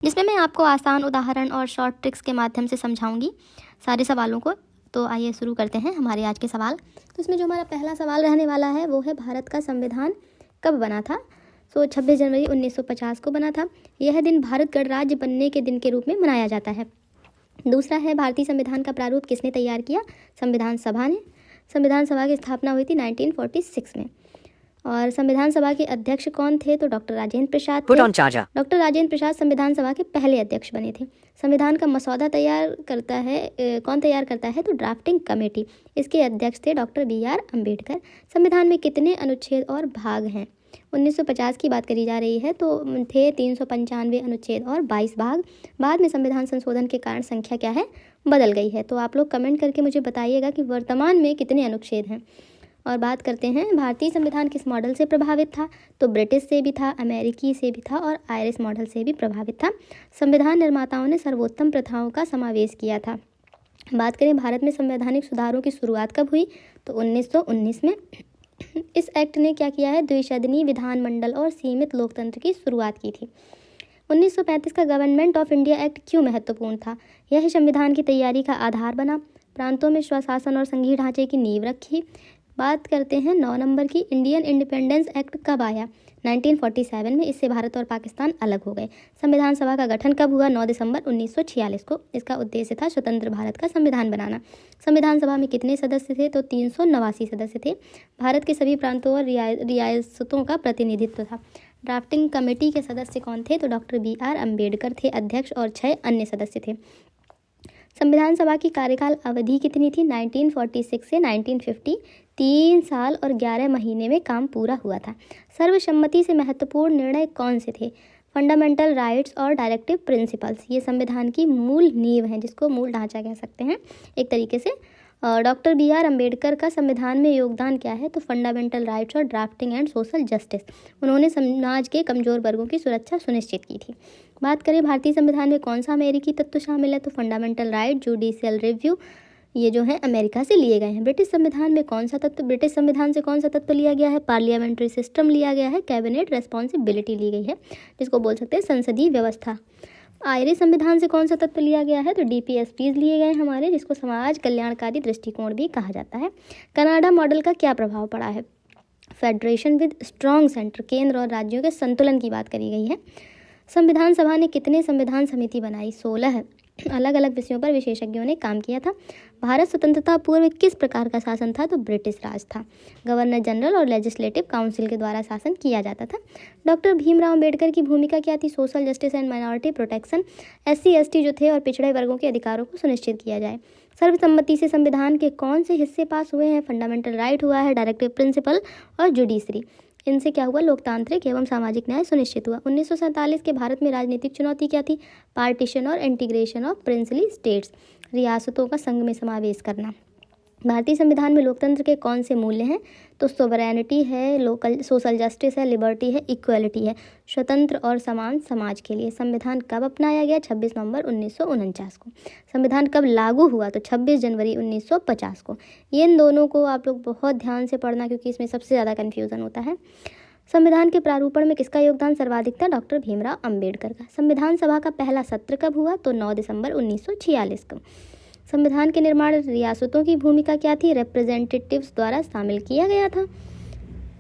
जिसमें मैं आपको आसान उदाहरण और शॉर्ट ट्रिक्स के माध्यम से समझाऊंगी सारे सवालों को। तो आइए शुरू करते हैं हमारे आज के सवाल। तो इसमें जो हमारा पहला सवाल रहने वाला है वो है, भारत का संविधान कब बना था? 26 जनवरी 1950 को बना था। यह दिन भारत गणराज्य बनने के दिन के रूप में मनाया जाता है। दूसरा है, भारतीय संविधान का प्रारूप किसने तैयार किया? संविधान सभा ने। संविधान सभा की स्थापना हुई थी 1946 में। और संविधान सभा के अध्यक्ष कौन थे? तो डॉक्टर राजेंद्र प्रसाद थे। डॉक्टर राजेंद्र प्रसाद संविधान सभा के पहले अध्यक्ष बने थे। संविधान का मसौदा कौन तैयार करता है? तो ड्राफ्टिंग कमेटी। इसके अध्यक्ष थे डॉक्टर BR अम्बेडकर। संविधान में कितने अनुच्छेद और भाग हैं? 1950 की बात करी जा रही है, तो थे 395 अनुच्छेद और 22 भाग। बाद में संविधान संशोधन के कारण संख्या क्या है? बदल गई है। तो आप लोग कमेंट करके मुझे बताइएगा कि वर्तमान में कितने अनुच्छेद हैं। और बात करते हैं, भारतीय संविधान किस मॉडल से प्रभावित था? तो ब्रिटिश से भी था, अमेरिकी से भी था और आयरिश मॉडल से भी प्रभावित था। संविधान निर्माताओं ने सर्वोत्तम प्रथाओं का समावेश किया था। बात करें भारत में संवैधानिक सुधारों की शुरुआत कब हुई? तो 1919 में। इस एक्ट ने क्या किया है? द्विसदनीय विधानमंडल और सीमित लोकतंत्र की शुरुआत की थी। 1935 का गवर्नमेंट ऑफ इंडिया एक्ट क्यों महत्वपूर्ण था? यह संविधान की तैयारी का आधार बना, प्रांतों में स्वशासन और संघीय ढांचे की नींव रखी। बात करते हैं 9 नंबर की, इंडियन इंडिपेंडेंस एक्ट कब आया? 1947 में। इससे भारत और पाकिस्तान अलग हो गए। संविधान सभा का गठन कब हुआ? 9 दिसंबर 1946 को। इसका उद्देश्य था स्वतंत्र भारत का संविधान बनाना। संविधान सभा में कितने सदस्य थे? तो 389 सदस्य थे। भारत के सभी प्रांतों और रियासतों का प्रतिनिधित्व था। ड्राफ्टिंग कमेटी के सदस्य कौन थे? तो डॉक्टर BR अम्बेडकर थे अध्यक्ष और 6 अन्य सदस्य थे। संविधान सभा की कार्यकाल अवधि कितनी थी? 1946 से 1950, 3 साल और 11 महीने में काम पूरा हुआ था। सर्वसम्मति से महत्वपूर्ण निर्णय कौन से थे? फंडामेंटल राइट्स और डायरेक्टिव प्रिंसिपल्स। ये संविधान की मूल नींव हैं, जिसको मूल ढांचा कह सकते हैं एक तरीके से। डॉक्टर BR अम्बेडकर का संविधान में योगदान क्या है? तो फंडामेंटल राइट्स और ड्राफ्टिंग एंड सोशल जस्टिस। उन्होंने समाज के कमजोर वर्गों की सुरक्षा सुनिश्चित की थी। बात करें भारतीय संविधान में कौन सा अमेरिकी तत्व शामिल है? तो फंडामेंटल राइट, जुडिशियल रिव्यू, ये जो है अमेरिका से लिए गए हैं। ब्रिटिश संविधान से कौन सा तत्व लिया गया है? पार्लियामेंट्री सिस्टम लिया गया है। कैबिनेट रेस्पॉन्सिबिलिटी ली गई है, जिसको बोल सकते हैं संसदीय व्यवस्था। आयरिश संविधान से कौन सा तत्व लिया गया है? तो DPSPs लिए गए हमारे, जिसको समाज कल्याणकारी दृष्टिकोण भी कहा जाता है। कनाडा मॉडल का क्या प्रभाव पड़ा है? फेडरेशन विद स्ट्रॉन्ग सेंटर, केंद्र और राज्यों के संतुलन की बात करी गई है। संविधान सभा ने कितने संविधान समिति बनाई? 16 अलग अलग विषयों पर विशेषज्ञों ने काम किया था। भारत स्वतंत्रता पूर्व किस प्रकार का शासन था? तो ब्रिटिश राज था। गवर्नर जनरल और लेजिस्लेटिव काउंसिल के द्वारा शासन किया जाता था। डॉक्टर भीमराव अम्बेडकर की भूमिका क्या थी? Social justice and minority protection, SC ST जो थे और पिछड़े वर्गों के अधिकारों को सुनिश्चित किया जाए। सर्वसम्मति से संविधान के कौन से हिस्से पास हुए हैं? फंडामेंटल राइट हुआ है, डायरेक्टिव प्रिंसिपल और जुडिशरी। इनसे क्या हुआ? लोकतांत्रिक एवं सामाजिक न्याय सुनिश्चित हुआ। 1947 के भारत में राजनीतिक चुनौती क्या थी? पार्टीशन और इंटीग्रेशन ऑफ प्रिंसली स्टेट्स, रियासतों का संघ में समावेश करना। भारतीय संविधान में लोकतंत्र के कौन से मूल्य हैं? तो सोवरेनिटी है, लोकल सोशल जस्टिस है, लिबर्टी है, इक्वलिटी है, स्वतंत्र और समान समाज के लिए। संविधान कब अपनाया गया? 26 नवंबर 1949 को। संविधान कब लागू हुआ? तो 26 जनवरी 1950 को। इन दोनों को आप लोग बहुत ध्यान से पढ़ना, क्योंकि इसमें सबसे ज़्यादा कन्फ्यूज़न होता है। संविधान के प्रारूपण में किसका योगदान सर्वाधिक था? डॉक्टर भीमराव अम्बेडकर का। संविधान सभा का पहला सत्र कब हुआ? तो 9 दिसंबर 1946 को। संविधान के निर्माण रियासतों की भूमिका क्या थी? रिप्रेजेंटेटिव्स द्वारा शामिल किया गया था।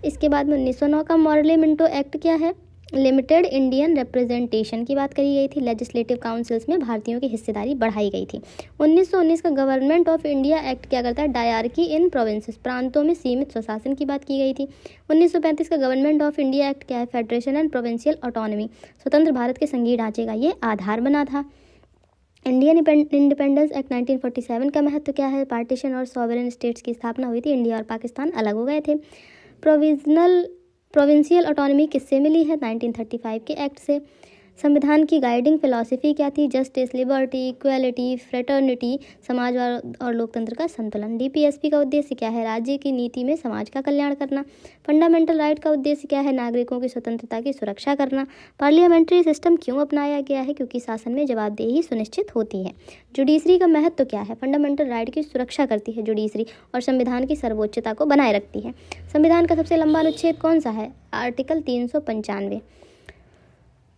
इसके बाद में 1909 का मॉर्ले मिंटो एक्ट क्या है? लिमिटेड इंडियन रिप्रेजेंटेशन की बात करी गई थी। लेजिस्लेटिव काउंसिल्स में भारतीयों की हिस्सेदारी बढ़ाई गई थी। 1919 का गवर्नमेंट ऑफ इंडिया एक्ट क्या करता है? डायरकी इन प्रोविंसेस, प्रांतों में सीमित स्वशासन की बात की गई थी। 1935 का गवर्नमेंट ऑफ इंडिया एक्ट क्या है? फेडरेशन एंड प्रोविंशियल ऑटोनॉमी, स्वतंत्र भारत के संघीय ढांचे का ये आधार बना था। इंडियन इंडिपेंडेंस एक्ट 1947 का महत्व क्या है? पार्टीशन और सॉवरेन स्टेट्स की स्थापना हुई थी। इंडिया और पाकिस्तान अलग हो गए थे। प्रोविंशियल ऑटोनॉमी किससे मिली है? 1935 के एक्ट से। संविधान की गाइडिंग फिलॉसफी क्या थी? जस्टिस, लिबर्टी, इक्वलिटी, फ्रेटर्निटी, समाजवाद और लोकतंत्र का संतुलन। DPSP का उद्देश्य क्या है? राज्य की नीति में समाज का कल्याण करना। फंडामेंटल राइट का उद्देश्य क्या है? नागरिकों की स्वतंत्रता की सुरक्षा करना। पार्लियामेंट्री सिस्टम क्यों अपनाया गया है? क्योंकि शासन में जवाबदेही सुनिश्चित होती है। जुडिशरी का महत्व क्या है? फंडामेंटल राइट की सुरक्षा करती है जुडिशरी और संविधान की सर्वोच्चता को बनाए रखती है। संविधान का सबसे लंबा अनुच्छेद कौन सा है? आर्टिकल 395।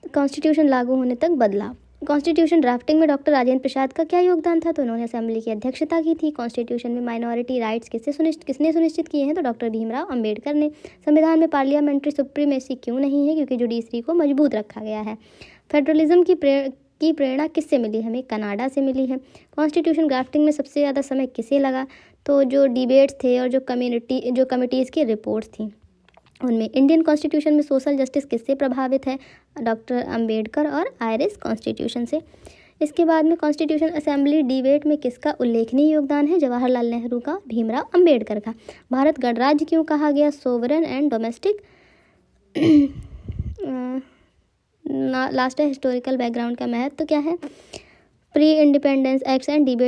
कॉन्स्टिट्यूशन लागू होने तक बदलाव। कॉन्स्टिट्यूशन ड्राफ्टिंग में डॉक्टर राजेंद्र प्रसाद का क्या योगदान था? तो उन्होंने असेंबली की अध्यक्षता की थी। कॉन्स्टिट्यूशन में माइनॉरिटी राइट्स किसने सुनिश्चित किए हैं? तो डॉक्टर भीमराव अंबेडकर ने। संविधान में पार्लियामेंट्री सुप्रीमेसी क्यों नहीं है? क्योंकि जुडिशरी को मजबूत रखा गया है। फेडरलिज्म की प्रेरणा किससे मिली? हमें कनाडा से मिली है। कॉन्स्टिट्यूशन ड्राफ्टिंग में सबसे ज़्यादा समय किसे लगा? तो जो डिबेट्स थे और जो कमिटीज़ की रिपोर्ट्स थी उनमें। इंडियन कॉन्स्टिट्यूशन में सोशल जस्टिस किससे प्रभावित है? डॉक्टर अंबेडकर और आयरिश कॉन्स्टिट्यूशन से। इसके बाद में कॉन्स्टिट्यूशन असेंबली डिबेट में किसका उल्लेखनीय योगदान है? जवाहरलाल नेहरू का, भीमराव अंबेडकर का। भारत गणराज्य क्यों कहा गया? Sovereign and domestic. लास्ट है हिस्टोरिकल बैकग्राउंड का महत्व क्या है? Pre independence acts and debate